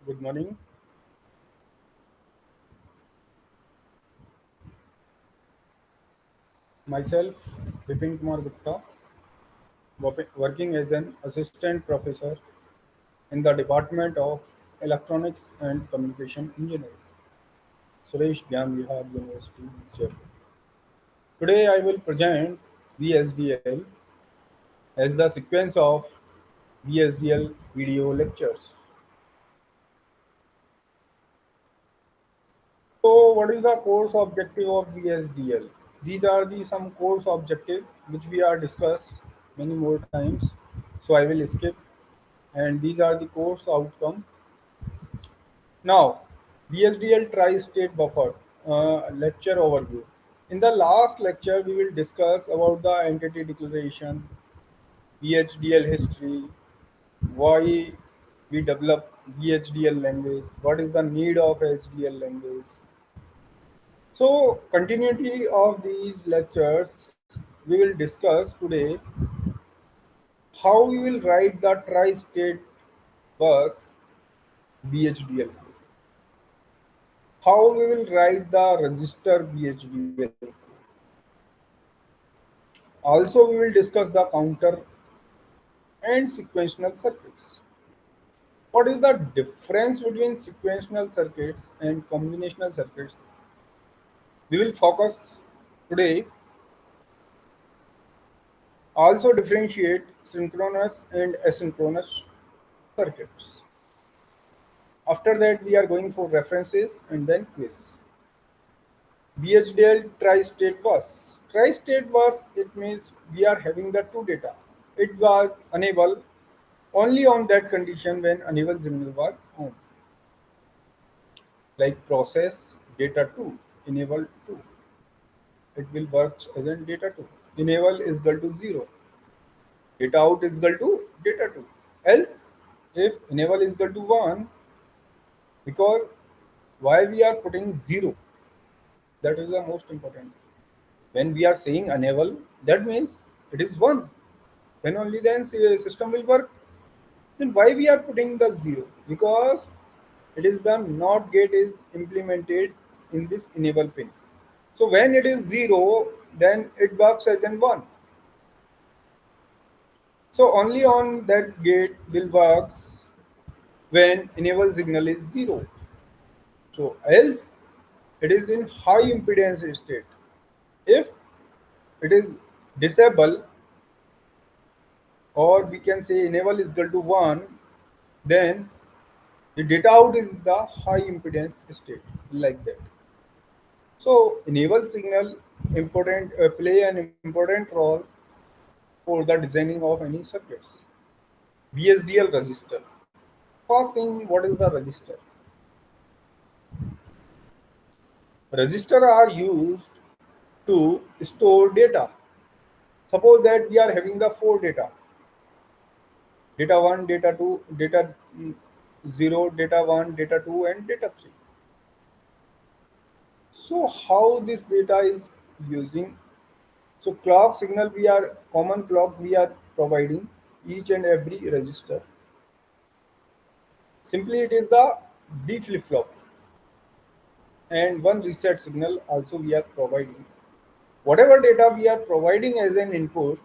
Good morning. Myself, Vipin Kumar Gupta, working as an assistant professor in the Department of Electronics and Communication Engineering, Suresh Gyan Vihar University, Jaipur. Today I will present VSDL as the sequence of VSDL video lectures. So, what is the course objective of VSDL? These are the some course objective which we are discussed many more times. So I will skip, and these are the course outcome. Now, VSDL tri-state buffer lecture overview. In the last lecture, we will discuss about the entity declaration, VHDL history, why we develop VHDL language, what is the need of HDL language. So, continuity of these lectures, we will discuss today how we will write the tri-state bus VHDL, how we will write the register VHDL. Also, we will discuss the counter and sequential circuits. What is the difference between sequential circuits and combinational circuits? We will focus today. Also differentiate synchronous and asynchronous circuits. After that, we are going for references and then quiz. BHDL tri-state bus. Tri-state bus, it means we are having the two data. It was unable only on that condition when enable signal was on. Like process data 2, enable 2. It will work as in data 2. Enable is equal to 0. Data out is equal to data 2. Else, if enable is equal to 1, because why we are putting 0, that is the most important. When we are saying enable, that means it is 1. Then only then system will work. Then why we are putting the 0? Because it is the NOT gate is implemented in this enable pin. So when it is 0, then it works as an 1. So only on that gate will works when enable signal is 0. So else it is in high impedance state. If it is disable, or we can say enable is equal to 1, then the data out is the high impedance state, like that. So enable signal important play an important role for the designing of any circuits. VSDL register. First thing, what is the register? Register are used to store data. Suppose that we are having the four data: data 1, data 2, data 0, data 1, data 2, and data 3. So how this data is using? So clock signal, we are common clock we are providing each and every register. Simply it is the D flip flop, and one reset signal also we are providing. Whatever data we are providing as an input,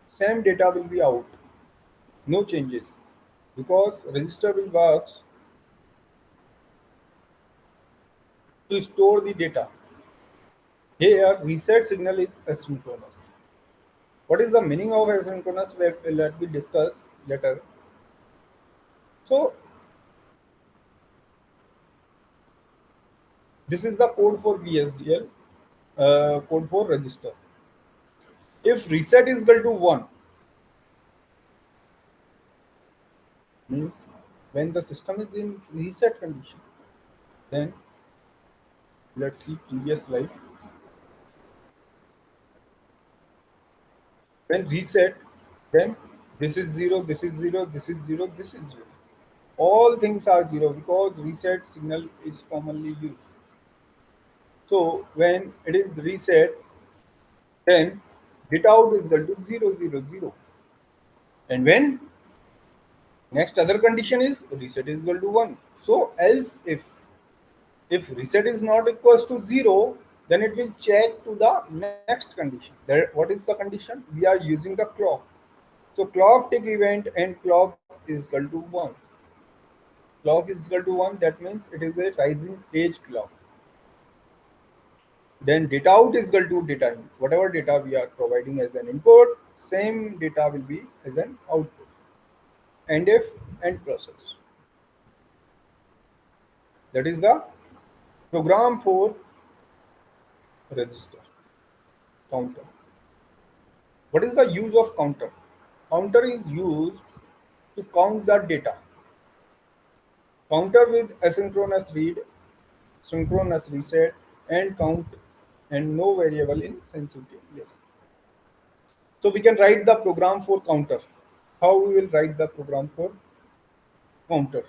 same data will be out. No changes, because register will works to store the data. Here reset signal is asynchronous. What is the meaning of asynchronous? Let me discuss later. So this is the code for VSDL, code for register. If reset is equal to 1, means when the system is in reset condition, then let's see previous slide. When reset, then this is 0, this is 0, this is 0, this is 0. All things are 0 because reset signal is commonly used. So when it is reset, then data out is equal to 0, 0, 0. And when Next other condition is reset is equal to 1. So else if reset is not equals to 0, then it will check to the next condition. There, what is the condition? We are using the clock. So clock tick event and clock is equal to 1. Clock is equal to 1, that means it is a rising age clock. Then data out is equal to data in. Whatever data we are providing as an input, same data will be as an output. And if end process. That is the program for register counter. What is the use of counter? Counter is used to count the data. Counter with asynchronous read, synchronous reset, and count, and no variable in sensitivity. Yes. So we can write the program for counter. How we will write the program for counter?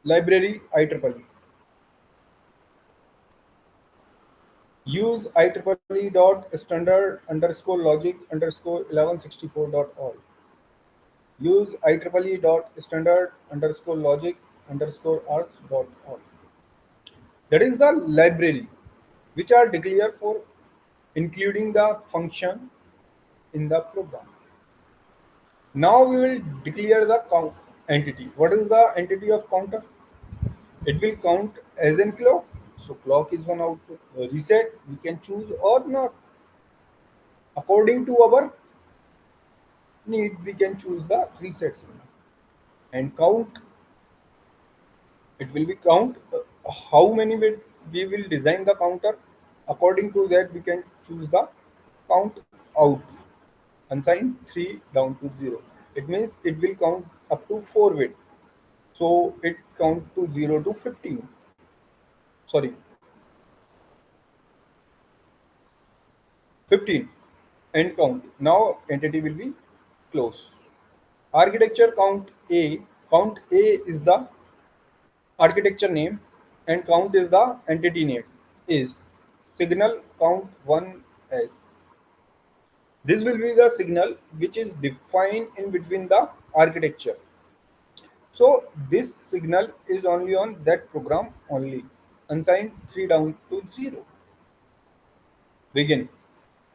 Library IEEE. Use IEEE dot standard underscore logic underscore 1164 dot all. Use IEEE dot standard underscore logic underscore arts dot all. That is the library which are declared for including the function in the program. Now we will declare the count entity. What is the entity of counter? It will count as in clock. So clock is one output. Reset we can choose or not. According to our need, we can choose the reset signal. And count, it will be count how many we will design the counter. According to that, we can choose the count out. Unsigned 3 down to 0. It means it will count up to 4 bit. So it count to 0 to 15. Sorry, 15. End count. Now entity will be close. Architecture count A. Count A is the architecture name and count is the entity name. Is signal count 1s. This will be the signal which is defined in between the architecture. So this signal is only on that program only. Unsigned 3 down to 0. Begin.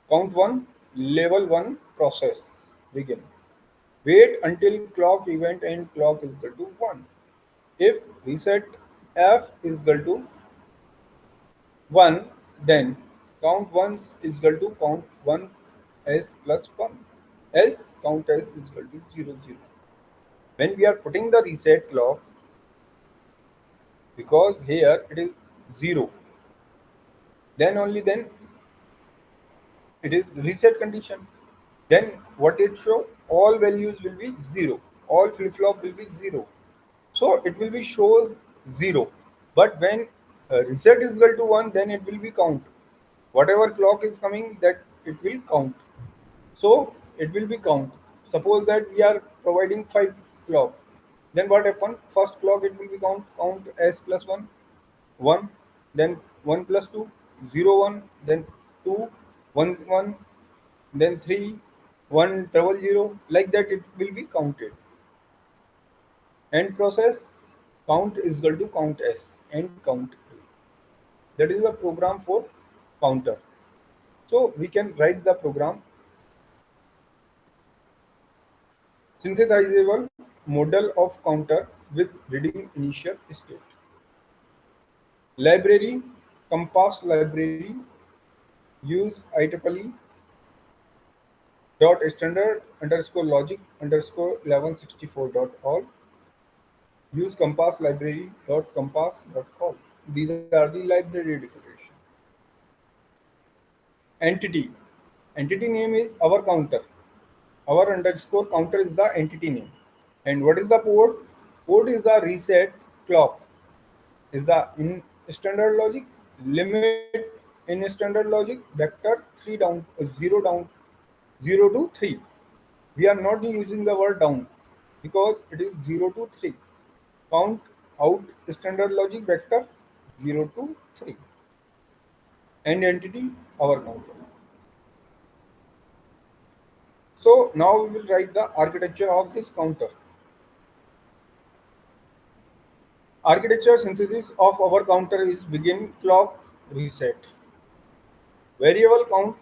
Count 1. Level 1 process. Begin. Wait until clock event and clock is equal to 1. If reset f is equal to 1, then count once is equal to count 1 s plus 1. Else count s is equal to 0 0. When we are putting the reset clock, because here it is 0, then only then it is reset condition. Then what it show? All values will be 0. All flip flop will be 0. So it will be shows 0. But when reset is equal to 1, then it will be count. Whatever clock is coming, that it will count. So it will be count. Suppose that we are providing 5 clock. Then what happen? First clock it will be count s plus 1, 1, then 1 plus 2, 0 1, then 2, 1 1, then 3, 1 double 0. Like that it will be counted. End process count is equal to count s and count a. That is the program for counter. So we can write the program. Synthesizable model of counter with reading initial state. Library, Compass library, use IEEE dot standard underscore logic underscore 1164 dot all. Use Compass library dot compass dot all. These are the library declaration. Entity. Entity name is our counter. Our underscore counter is the entity name. And what is the port? Port is the reset clock. Is the in standard logic limit in standard logic vector 3 down 0 down 0 to 3. We are not using the word down because it is 0 to 3. Count out standard logic vector 0 to 3 and entity our counter. So now we will write the architecture of this counter. Architecture synthesis of our counter is begin clock reset. Variable count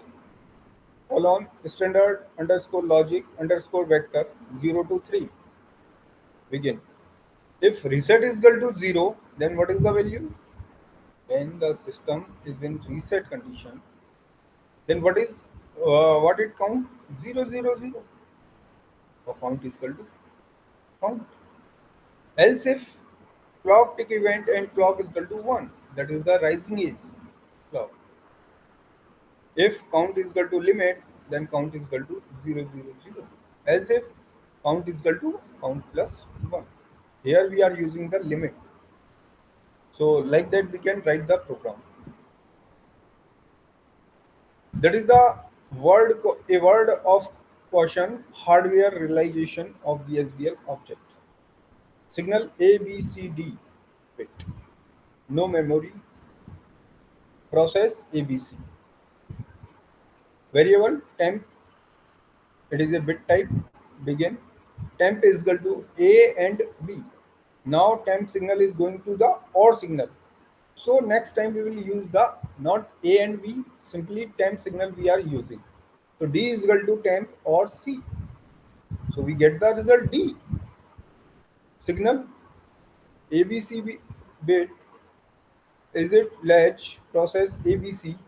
colon standard underscore logic underscore vector 0 to 3 begin. If reset is equal to 0, then what is the value? When the system is in reset condition, then what it count? 0 0 0. So count is equal to count. Else if clock tick event and clock is equal to 1, that is the rising edge clock. If count is equal to limit, then count is equal to 0 0 0. Else if count is equal to count plus 1. Here we are using the limit. So like that we can write the program. That is a word of caution hardware realization of VSDL object. Signal ABCD bit. No memory. Process ABC. Variable temp, it is a bit type. Begin. Temp is equal to A and B. Now temp signal is going to the OR signal. So next time we will use the not A and B, simply temp signal we are using. So D is equal to temp or C. So we get the result D. Signal ABC bit is it latch process ABC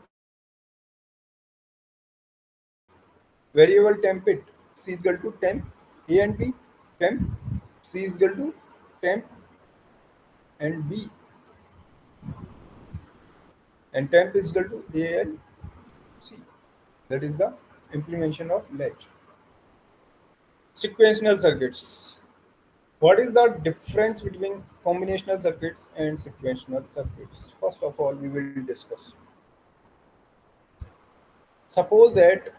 variable temp it C is equal to temp A and B temp C is equal to temp and B and temp is equal to A and C. That is the implementation of latch. Sequential circuits. What is the difference between combinational circuits and sequential circuits? First of all, we will discuss. Suppose that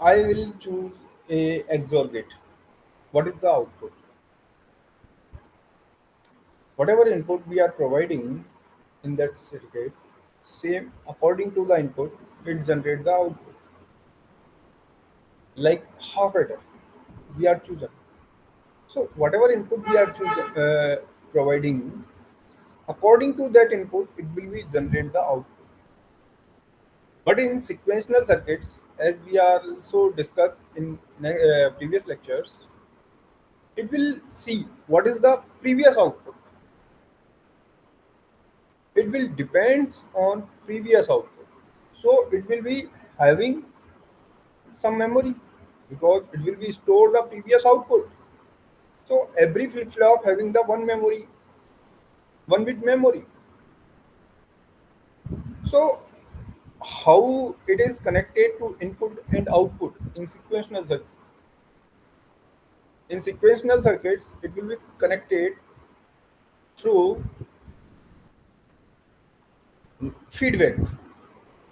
I will choose a XOR gate. What is the output? Whatever input we are providing in that circuit, same according to the input, it generates the output. Like half adder, we are choosing. So whatever input we are choosing, providing, according to that input, it will be generate the output. But in sequential circuits, as we are also discussed in previous lectures, it will see what is the previous output. It will depends on previous output. So it will be having some memory because it will be store the previous output. So every flip flop having the one memory, one bit memory. So how it is connected to input and output in sequential circuit? In sequential circuits, it will be connected through feedback.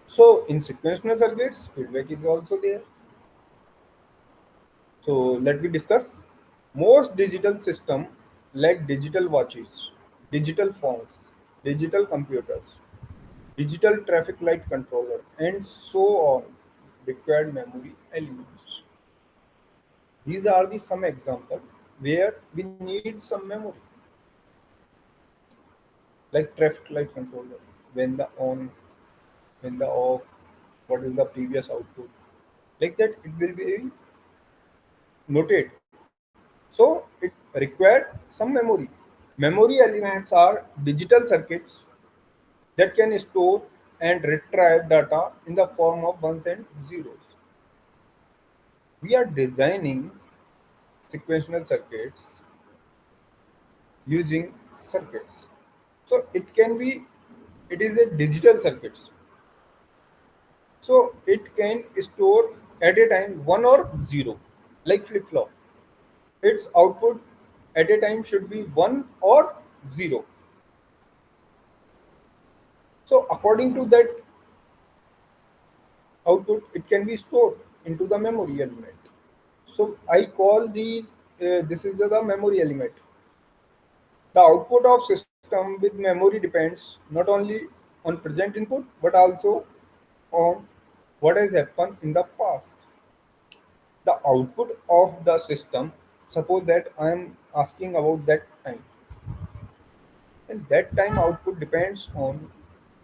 So in sequential circuits, feedback is also there. So let me discuss. Most digital system like digital watches, digital phones, digital computers, digital traffic light controller, and so on required memory elements. These are the some example where we need some memory, like traffic light controller, when the on, when the off, what is the previous output. Like that, it will be noted. So it required some memory. Memory elements are digital circuits that can store and retrieve data in the form of ones and zeros. We are designing sequential circuits using circuits. So it can be, it is a digital circuits. So it can store at a time one or zero, like flip flop. Its output at a time should be one or zero. So according to that output, it can be stored into the memory element. So I call these, this is the memory element. The output of system with memory depends not only on present input but also on what has happened in the past. The output of the system, suppose that asking about that time, and that time output depends on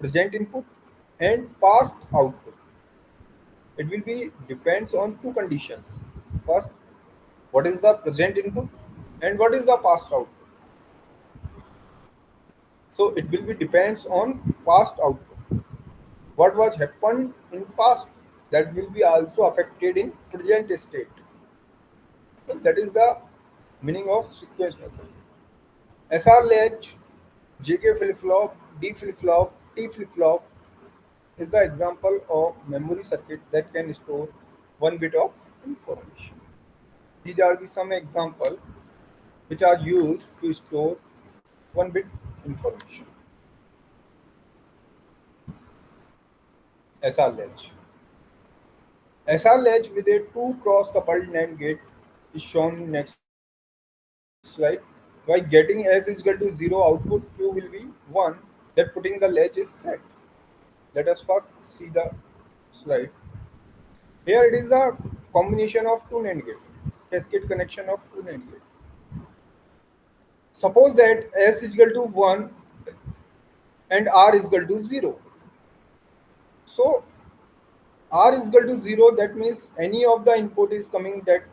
present input and past output. It will be depends on two conditions. First, what is the present input and what is the past output. So it will be depends on past output. What was happened in past, that will be also affected in present state. So that is the meaning of sequential circuit. SR latch, JK flip flop, D flip flop, T flip flop is the example of memory circuit that can store one bit of information. These are the some example which are used to store one bit information. SR latch. SR latch with a two cross coupled NAND gate is shown in next slide. By getting S is equal to 0, output Q will be 1, that putting the latch is set. Let us first see the slide. Here it is the combination of two NAND gate, cascade connection of two NAND gate. Suppose that S is equal to 1 and R is equal to 0. So R is equal to 0, that means any of the input is coming, that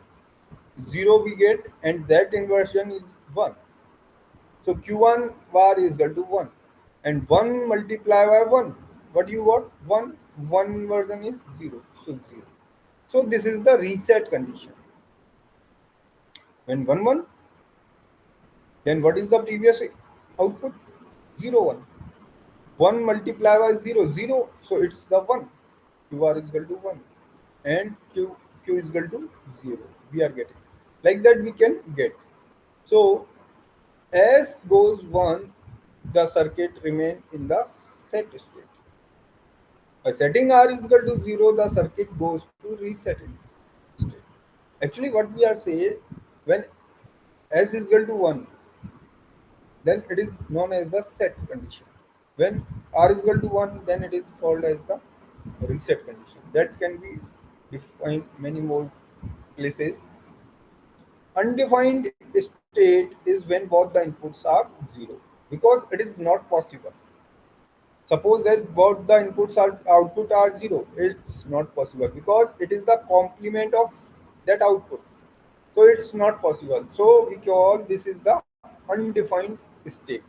0 we get, and that inversion is 1. So Q1 bar is equal to 1. And 1 multiplied by 1. What you got? 1. 1 version is 0. So 0. So this is the reset condition. When 1 1, then what is the previous output? 0 1. 1 multiplied by 0, 0. So it's the 1. QR is equal to 1. And Q is equal to 0. We are getting. Like that we can get. So as goes 1, the circuit remain in the set state. By setting R is equal to 0, the circuit goes to resetting state. Actually, what we are saying, when S is equal to 1, then it is known as the set condition. When R is equal to 1, then it is called as the reset condition. That can be defined many more places. Undefined state is when both the inputs are 0, because it is not possible. Suppose that both the inputs are output are 0, it's not possible because it is the complement of that output. So it's not possible. So we call this is the undefined state.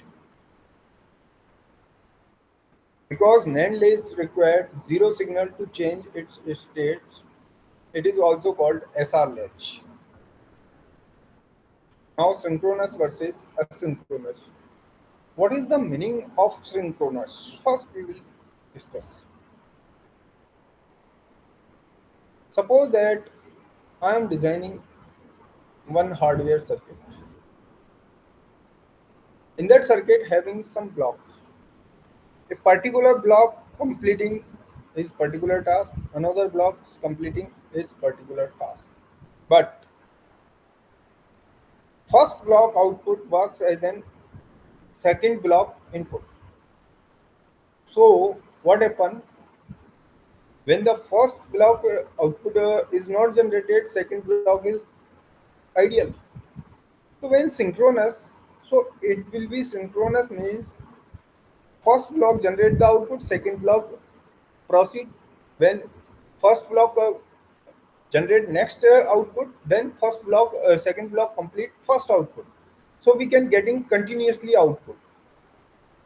Because NAND is required 0 signal to change its states, it is also called SR latch. Now synchronous versus asynchronous. What is the meaning of synchronous? First we will discuss. Suppose that I am designing one hardware circuit. In that circuit having some blocks. A particular block completing its particular task, another block completing its particular task. But first block output works as an second block input. So what happen when the first block output is not generated, second block is ideal. So when synchronous, so it will be synchronous means first block generate the output, second block proceed. When first block generate next output, then first block second block complete first output. So we can getting continuously output.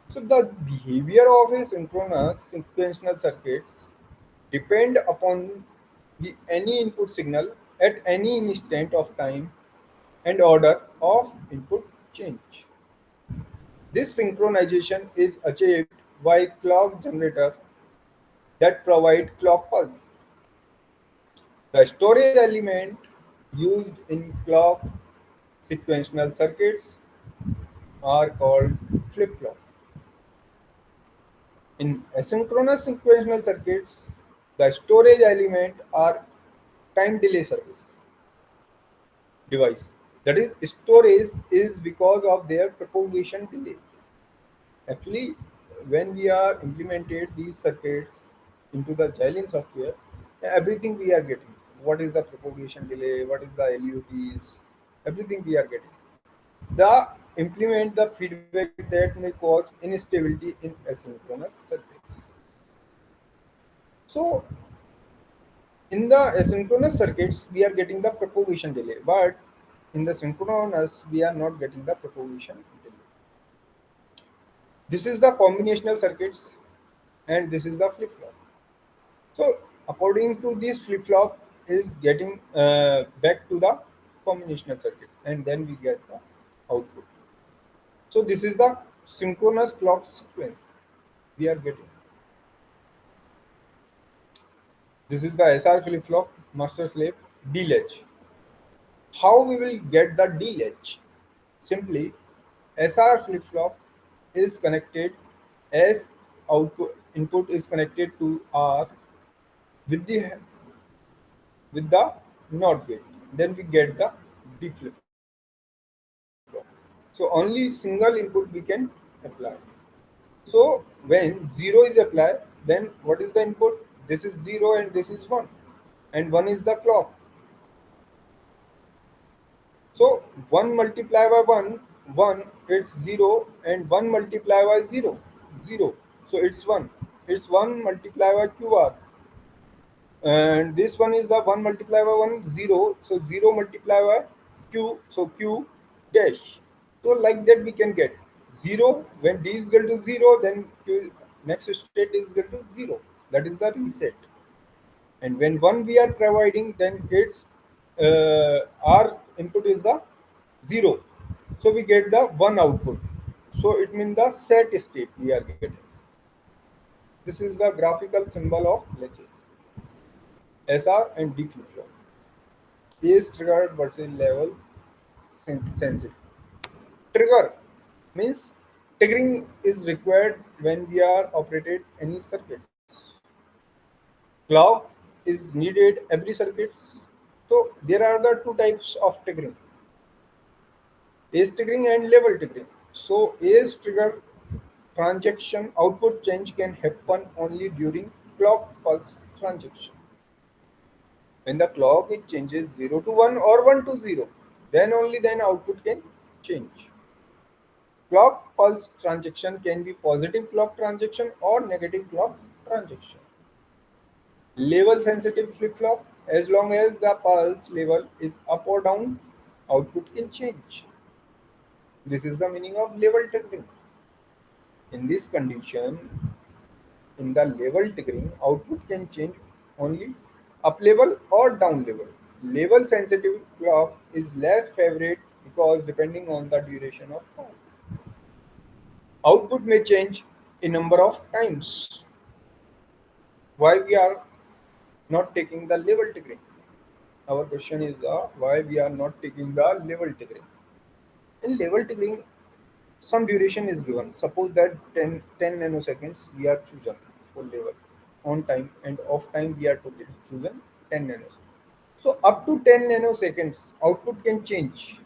So the behavior of a synchronous sequential circuits depend upon the any input signal at any instant of time and order of input change. This synchronization is achieved by clock generator that provide clock pulse. The storage element used in clock sequential circuits are called flip-flop. In asynchronous sequential circuits, the storage element are time delay service device. That is, storage is because of their propagation delay. Actually, when we are implemented these circuits into the Xilinx software, everything we are getting. What is the propagation delay? What is the LUTs? Everything we are getting. The implement the feedback that may cause instability in asynchronous circuits. So in the asynchronous circuits, we are getting the propagation delay, but in the synchronous, we are not getting the propagation delay. This is the combinational circuits, and this is the flip flop. So according to this flip flop is getting back to the combinational circuit, and then we get the output. So this is the synchronous clock sequence we are getting. This is the SR flip flop master slave D latch. How we will get the D latch? Simply, SR flip flop is connected S output input is connected to R with the NOT gate. Then we get the D flip flop. So only single input we can apply. So when 0 is applied, then what is the input? This is 0 and this is 1. And 1 is the clock. So 1 multiplied by 1, 1, it's 0, and 1 multiplied by 0, 0. So it's 1. It's 1 multiplied by QR. And this one is the 1 multiplied by 1, 0. So 0 multiplied by Q, so Q dash. So like that we can get 0. When D is equal to 0, then Q, next state is equal to 0. That is the reset. And when 1 we are providing, then its our input is the 0. So we get the 1 output. So it means the set state we are getting. This is the graphical symbol of latches, SR and D flip flop. Is triggered versus level sensitive. Trigger means triggering is required when we are operated any circuits. Clock is needed every circuits. So there are the two types of triggering: age triggering and level triggering. So age trigger transaction output change can happen only during clock pulse transaction. When the clock it changes 0 to 1 or 1 to 0, then only then output can change. Clock pulse transaction can be positive clock transaction or negative clock transaction. Level sensitive flip flop, as long as the pulse level is up or down, output can change. This is the meaning of level triggering. In this condition, in the level triggering, output can change only up level or down level. Level sensitive clock is less favorite because depending on the duration of pulse, output may change a number of times. Why we are not taking the level triggering? Our question is why we are not taking the level triggering. In level triggering, some duration is given. Suppose that 10 nanoseconds we are chosen for level on time, and off time we are chosen 10 nanoseconds. So up to 10 nanoseconds, output can change.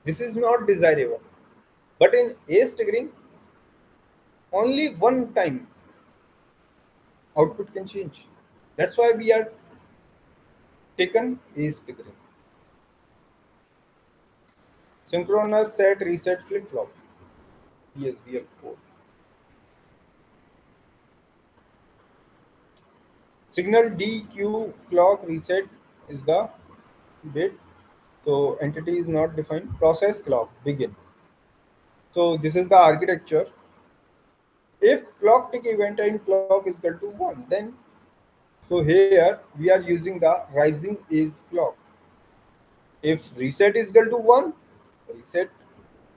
This is not desirable. But in age triggering, only one time output can change. That's why we are taken age triggering. Synchronous set reset flip flop, PSBL code. Signal DQ clock reset is the bit. So entity is not defined. Process clock begin. So this is the architecture. If clock tick event and clock is equal to 1, then so here we are using the rising is clock. If reset is equal to 1, reset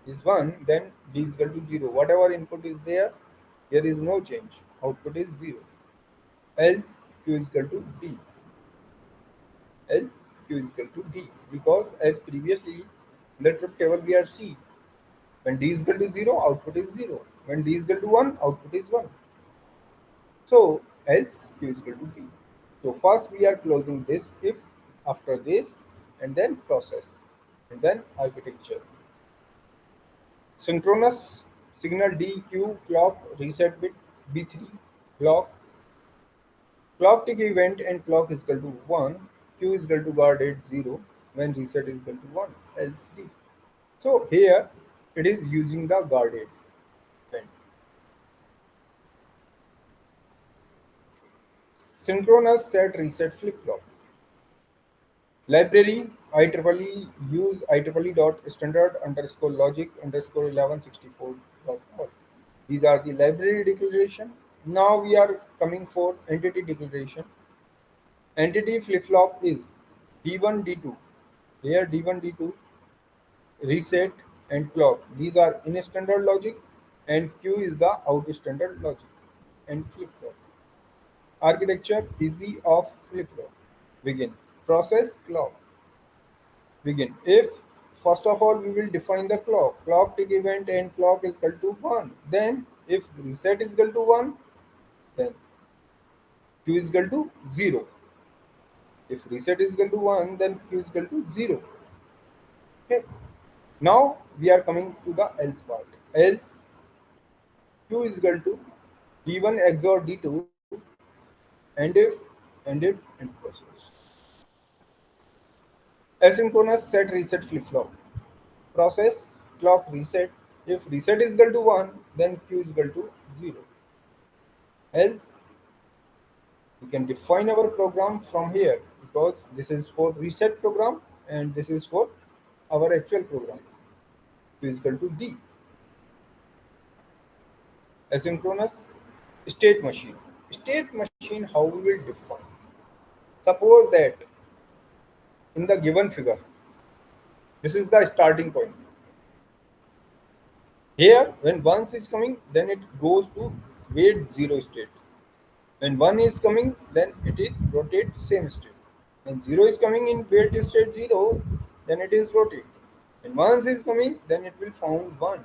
is 1, then D is equal to 0. Whatever input is there, there is no change. Output is 0. Else Q is equal to D. Else Q is equal to D. Because as previously in the truth table we are C. When D is equal to 0, output is 0. When D is equal to 1, output is 1. So else Q is equal to D. So first we are closing this if, after this, and then process, and then architecture. Synchronous signal DQ clock reset bit B3 clock tick event and clock is equal to 1, Q is equal to guarded 0 when reset is equal to 1, else D. So here it is using the guarded event. Synchronous set reset flip flop. Library IEEE use IEEE dot standard underscore logic underscore 1164.org. These are the library declaration. Now we are coming for entity declaration. Entity flip flop is D1 D2. Here D1 D2 reset and clock. These are in standard logic and Q is the out standard logic and flip flop. Architecture easy of flip flop. Begin. Process clock. Begin. If first of all we will define the clock. Clock tick event and clock is equal to 1. Then if reset is equal to 1, then Q is equal to 0. If reset is equal to 1, then Q is equal to 0. Okay. Now we are coming to the else part. Else Q is equal to D1 XOR D2 and if and process. Asynchronous set reset flip flop. Process clock reset. If reset is equal to 1, then Q is equal to 0. Else we can define our program from here because this is for reset program and this is for our actual program. Q is equal to D. Asynchronous state machine. State machine, how we will define? Suppose that in the given figure, this is the starting point. Here, when once is coming, then it goes to wait zero state. When one is coming, then it is rotate same state. When zero is coming in wait state zero, then it is rotate. When once is coming, then it will found one.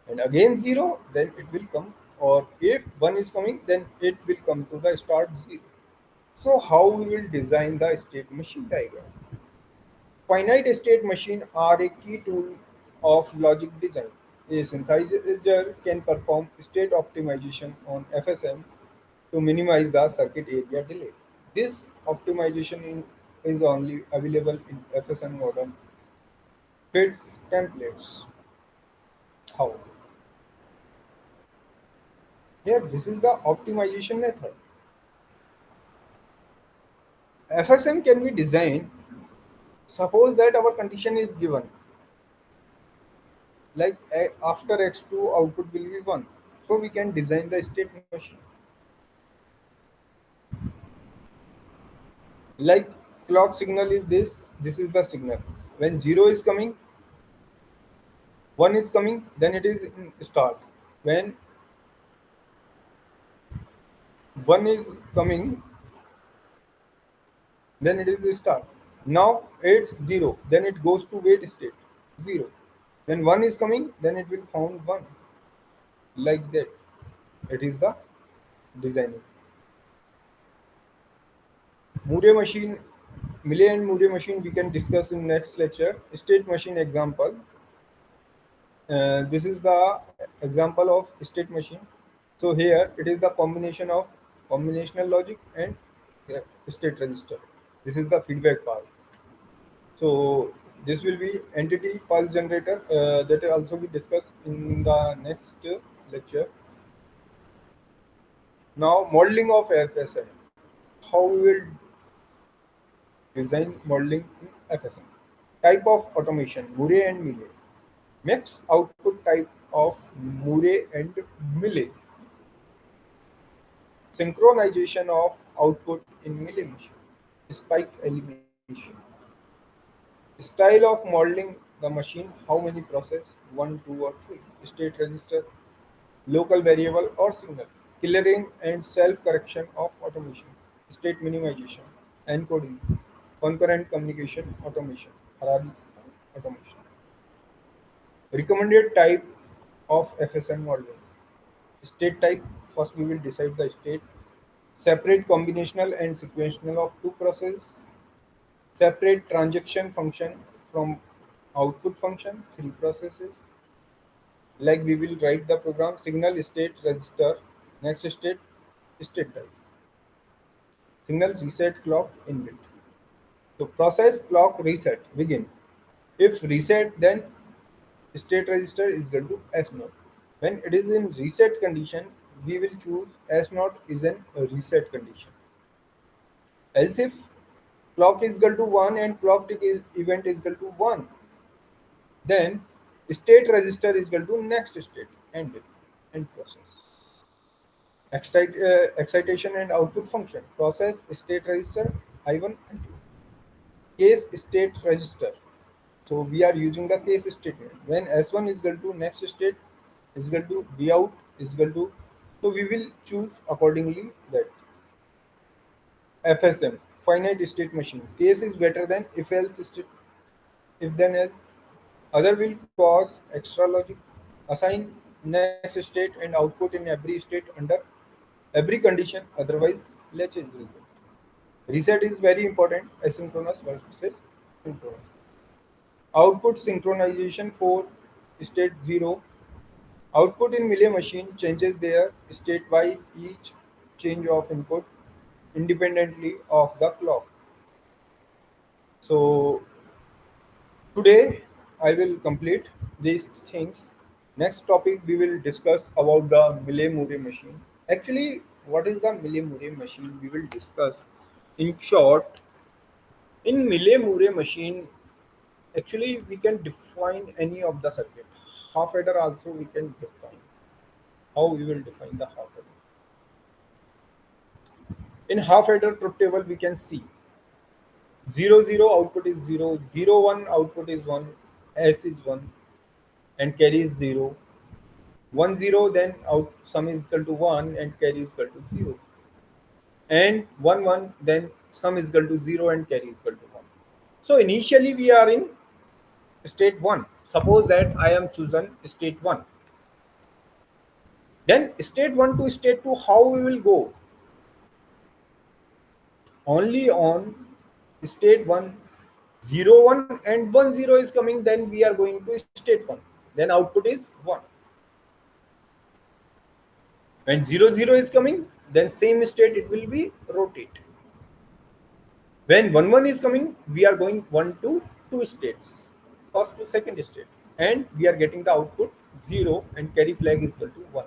And again zero, then it will come. Or if one is coming, then it will come to the start zero. So how we will design the state machine diagram? Finite state machine are a key tool of logic design. A synthesizer can perform state optimization on FSM to minimize the circuit area delay. This optimization is only available in FSM model fits templates. How? Here, this is the optimization method. FSM can be designed. Suppose that our condition is given, like after x2 output will be 1. So we can design the state machine. Like clock signal is this is the signal. When 0 is coming, 1 is coming, then it is in start. When 1 is coming, then it is start. Now it's 0, then it goes to wait state 0. When 1 is coming, then it will found 1. Like that. It is the designing. Moore machine, Millet and Moore machine we can discuss in next lecture. State machine example. This is the example of state machine. So here it is the combination of combinational logic and state register. This is the feedback part. So this will be entity pulse generator that will also be discussed in the next lecture. Now modeling of FSM. How we will design modeling in FSM. Type of automation, Moore and Millet. Mix output type of Moore and Millet. Synchronization of output in Millet machine. Spike elimination. Style of modeling the machine, how many process, 1, 2 or 3. State register, local variable or signal. Clearing and self-correction of automation. State minimization, encoding, concurrent communication automation, hierarchy automation. Recommended type of FSM modeling. State type, first we will decide the state. Separate combinational and sequential of two processes. Separate transaction function from output function, three processes. Like we will write the program signal state register, next state type. Signal reset clock inbuilt. So process clock reset begin. If reset, then state register is equal to S naught. When it is in reset condition, we will choose S naught is an a reset condition. Else if clock is equal to 1 and event is equal to 1, then state register is equal to next state. End process. Excitation and output function. Process state register I1 and 2. Case state register. So we are using the case statement. When S1 is equal to next state is equal to B out is equal to, so we will choose accordingly that. FSM, finite state machine. Case is better than if else state, if then else. Other will cause extra logic. Assign next state and output in every state under every condition, otherwise latch is reset. Reset is very important, asynchronous versus synchronous. Output synchronization for state 0. Output in Melee machine changes their state by each change of input independently of the clock. So today I will complete these things. Next topic we will discuss about the Melee machine. Actually, what is the Melee machine? We will discuss in short. In Melee machine, actually we can define any of the circuit. Half adder also we can define. How we will define the half adder? In half adder truth table we can see 0 0 output is 0, 0 1 output is 1, S is 1 and carry is 0. 1 0 then out sum is equal to 1 and carry is equal to 0. And 1 1 then sum is equal to 0 and carry is equal to 1. So initially we are in state 1. Suppose that I am chosen state 1. Then state 1 to state 2, how we will go? Only on state 1, 0 1 and 1 0 is coming, then we are going to state 1. Then output is 1. When 0 0 is coming, then same state it will be rotate. When 1 1 is coming, we are going 1 to 2 states, first to second state, and we are getting the output 0 and carry flag is equal to 1.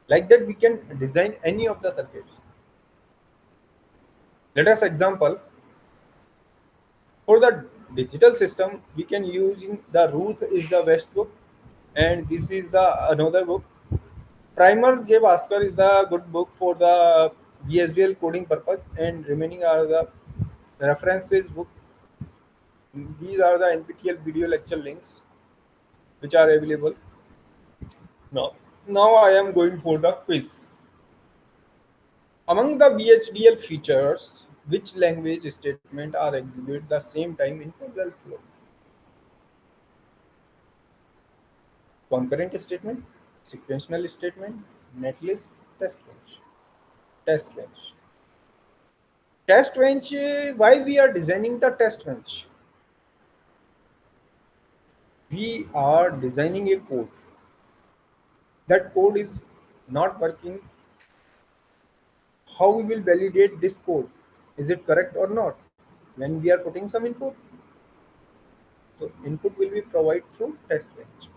Like that we can design any of the circuits. Let us example. For the digital system, we can use in the Ruth is the best book, and this is the another book. Primer J. Bhaskar is the good book for the BSDL coding purpose, and remaining are the references book. These are the NPTEL video lecture links which are available. Now I am going for the quiz. Among the BHDL features, which language statement are executed the same time in parallel flow? Concurrent statement, sequential statement, netlist, test bench. Test bench. Test bench, why we are designing the test bench? We are designing a code. That code is not working. How we will validate this code? Is it correct or not? When we are putting some input. So input will be provided through test bench.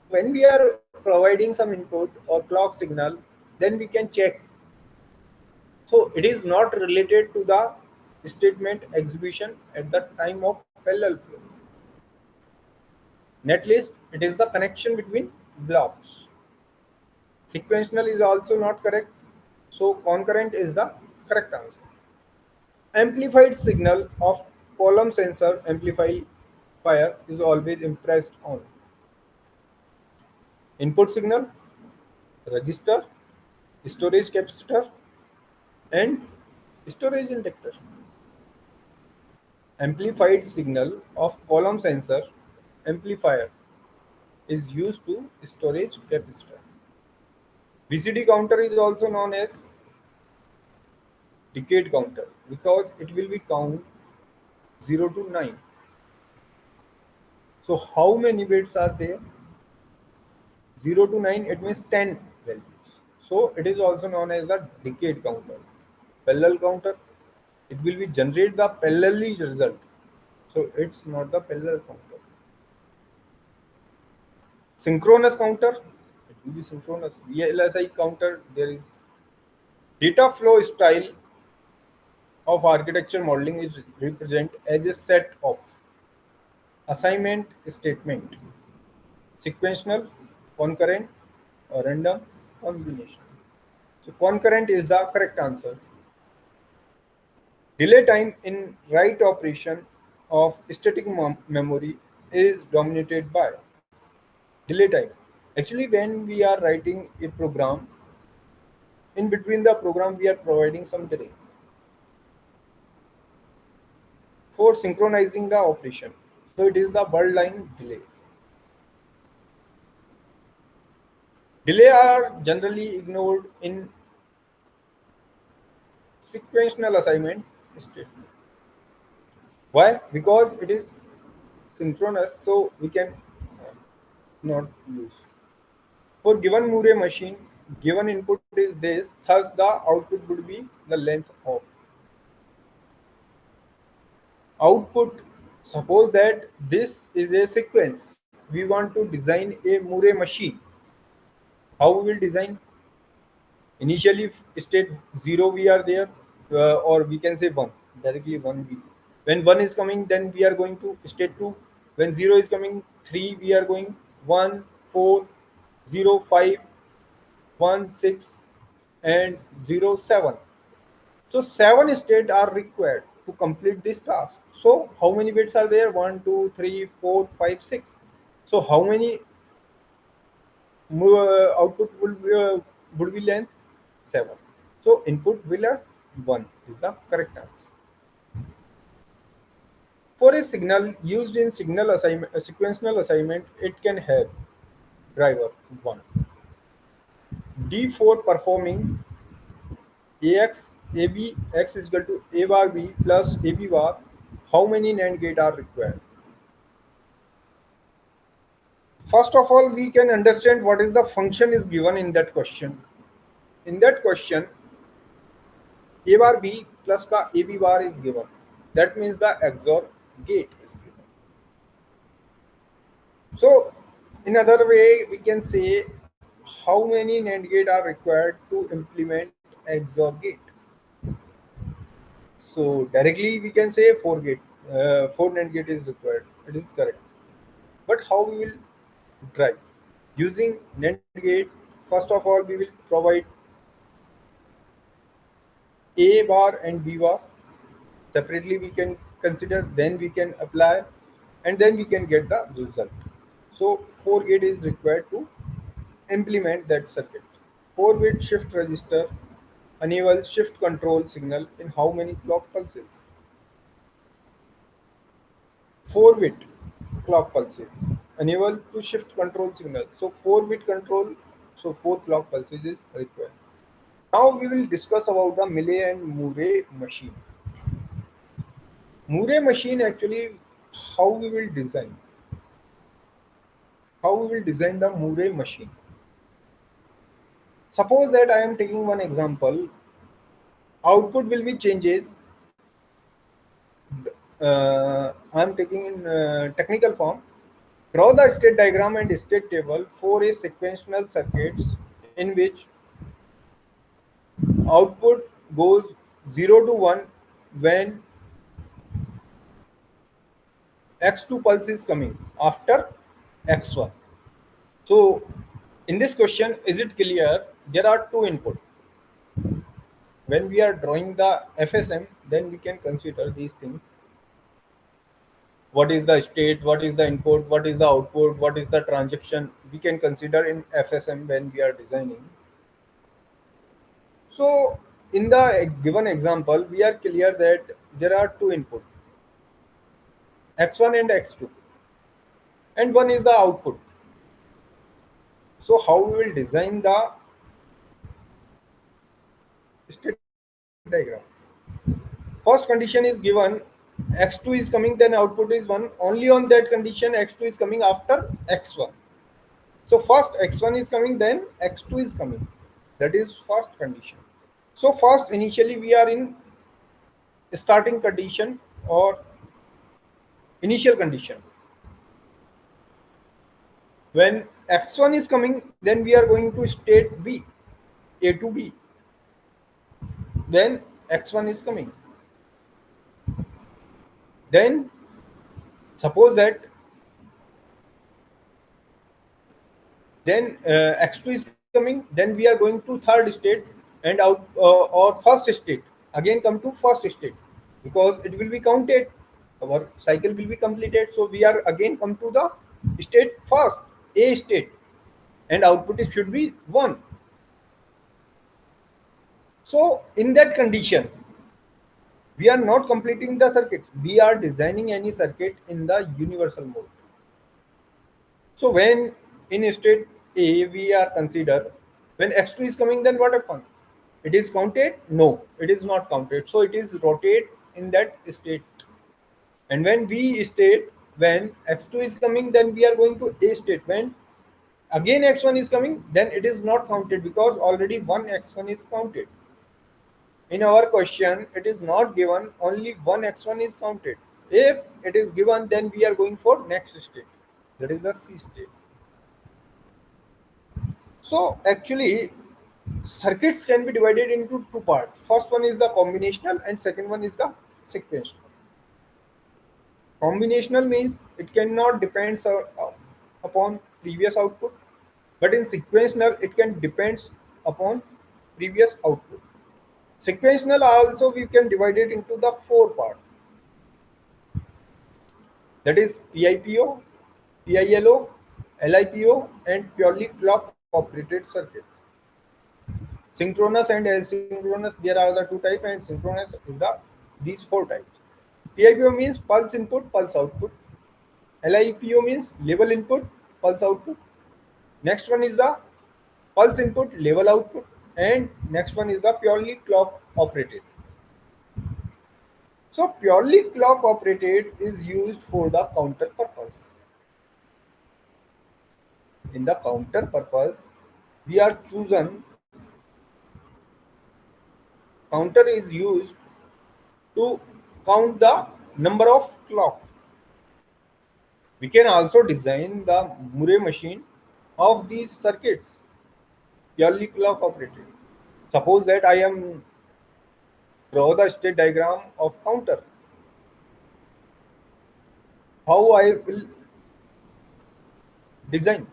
When we are providing some input or clock signal, then we can check. So it is not related to the statement execution at the time of parallel flow. Netlist, it is the connection between blocks. Sequential is also not correct. So concurrent is the correct answer. Amplified signal of column sensor amplifier is always impressed on input signal, register, storage capacitor, and storage inductor. Amplified signal of column sensor amplifier is used to storage capacitor. BCD counter is also known as decade counter because it will be count 0 to 9. So how many bits are there? 0 to 9, it means 10 values. So it is also known as the decade counter. Parallel counter, it will be generate the parallelly result. So it's not the parallel counter. Synchronous counter, it will be synchronous. VLSI counter, there is data flow style of architecture modeling is represent as a set of assignment statement, sequential, concurrent, or random combination. So concurrent is the correct answer. Delay time in write operation of static memory is dominated by delay time. Actually, when we are writing a program, in between the program we are providing some delay for synchronizing the operation. So it is the word line delay. Delay are generally ignored in sequential assignment statement. Why? Because it is synchronous, so we can not lose. For given Murray machine, given input is this, thus the output would be the length of output. Suppose that this is a sequence. We want to design a Murray machine. How we will design? Initially, state 0 we are there, or we can say 1, directly 1 we. When 1 is coming, then we are going to state 2. When 0 is coming, 3 we are going 1, 4, 0, 5, 1, 6, and 0, 7. So 7 states are required to complete this task. So how many bits are there? 1, 2, 3, 4, 5, 6. So how many output would be length? 7. So input will as 1 is the correct answer. For a signal used in signal assignment, sequential assignment, it can have driver 1. D4 performing AX AB X is equal to A bar B plus AB bar. How many NAND gate are required? First of all, we can understand what is the function is given in that question. In that question, A bar B plus ka AB bar is given. That means the XOR gate is given. So, in other way, we can say how many NAND gate are required to implement XOR gate. So directly we can say 4 gate, 4 NAND gate is required. It is correct. But how we will drive? Using NAND gate, first of all, we will provide A bar and B bar. Separately we can consider, then we can apply, and then we can get the result. So 4 gate is required to implement that circuit. 4-bit shift register enables shift control signal in how many clock pulses? 4-bit clock pulses enable to shift control signal. So 4-bit control, so 4 clock pulses is required. Now we will discuss about the Mealy and Murray machine. Murray machine actually, how we will design? How we will design the Murray machine? Suppose that I am taking one example. Output will be changes. I am taking in technical form. Draw the state diagram and state table for a sequential circuits in which output goes 0 to 1 when x2 pulse is coming after x1. So in this question, is it clear? There are two input. When we are drawing the FSM, then we can consider these things. What is the state? What is the input? What is the output? What is the transaction? We can consider in FSM when we are designing. So in the given example, we are clear that there are two input, x1 and x2, and one is the output. So how we will design the state diagram? First condition is given, x2 is coming, then output is 1. Only on that condition x2 is coming after x1. So first x1 is coming, then x2 is coming. That is first condition. So first, initially we are in starting condition or initial condition. When x1 is coming, then we are going to state B, A to B. Then x1 is coming. Then suppose that then x2 is coming, then we are going to third state and out or first state. Again come to first state because it will be counted. Our cycle will be completed. So we are again come to the state first, A state, and output is should be 1. So in that condition, we are not completing the circuit. We are designing any circuit in the universal mode. So when in state A we are consider when x2 is coming, then what happen? It is counted? No, it is not counted. So it is rotate in that state. And when B state, when x2 is coming, then we are going to A state. When again x1 is coming, then it is not counted because already one x1 is counted. In our question, it is not given, only one x1 is counted. If it is given, then we are going for next state. That is the C state. So actually, circuits can be divided into two parts. First one is the combinational and second one is the sequential. Combinational means it cannot depend upon previous output, but in sequential it can depends upon previous output. Sequential also we can divide it into the four parts. That is PIPO, PILO, LIPO, and purely clock operated circuit. Synchronous and asynchronous, there are the two types, and synchronous is the these four types. PIPO means pulse input, pulse output. LIPO means level input, pulse output. Next one is the pulse input, level output, and next one is the purely clock operated. So purely clock operated is used for the counter purpose. In the counter purpose, we are chosen counter is used to count the number of clock. We can also design the Murray machine of these circuits, purely clock operated. Suppose that I am draw the state diagram of counter. How I will design?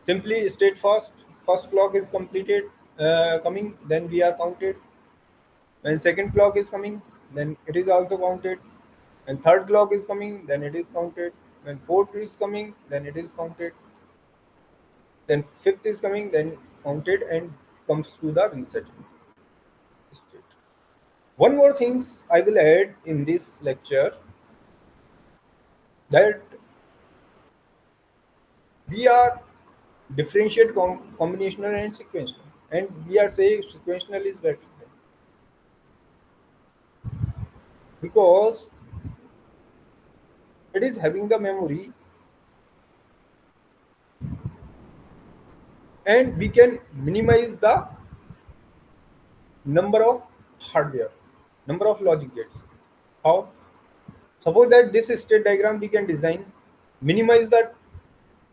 Simply state first clock is completed, coming, then we are counted. When second clock is coming, then it is also counted. When third clock is coming, then it is counted. When fourth is coming, then it is counted. Then fifth is coming, then counted and comes to the reset state. One more things I will add in this lecture that we are differentiate combinational and sequential, and we are saying sequential is better because it is having the memory and we can minimize the number of hardware, number of logic gates. How? Suppose that this state diagram we can design, minimize the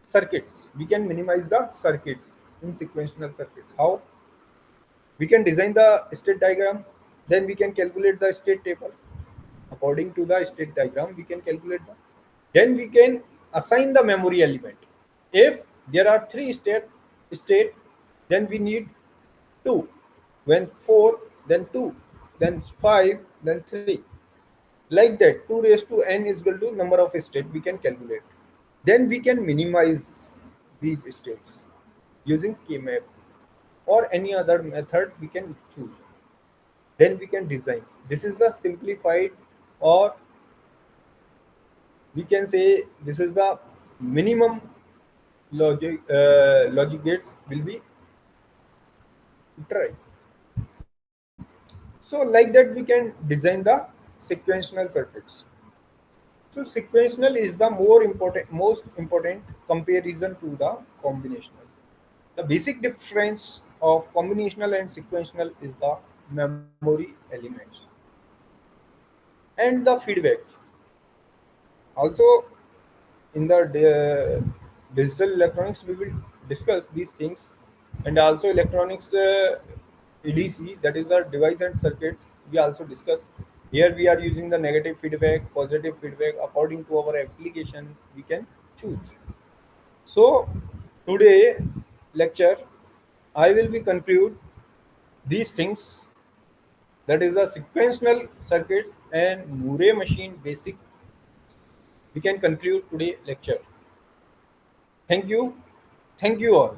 circuits. We can minimize the circuits in sequential circuits. How? We can design the state diagram, then we can calculate the state table. According to the state diagram, we can calculate the. Then we can assign the memory element. If there are three state, then we need two. When four, then two, then five, then three. Like that, 2 raised to n is equal to number of state we can calculate. Then we can minimize these states using K-map or any other method we can choose. Then we can design. This is the simplified, or we can say this is the minimum logic gates will be tried. So like that we can design the sequential circuits. So sequential is the most important comparison to the combinational. The basic difference of combinational and sequential is the memory elements and the feedback. Also, in the digital electronics we will discuss these things, and also electronics EDC, that is our device and circuits, we also discuss. Here we are using the negative feedback, positive feedback, according to our application we can choose. So today lecture I will be conclude these things, that is the sequential circuits and Murray machine basic. We can conclude today lecture. Thank you. Thank you all.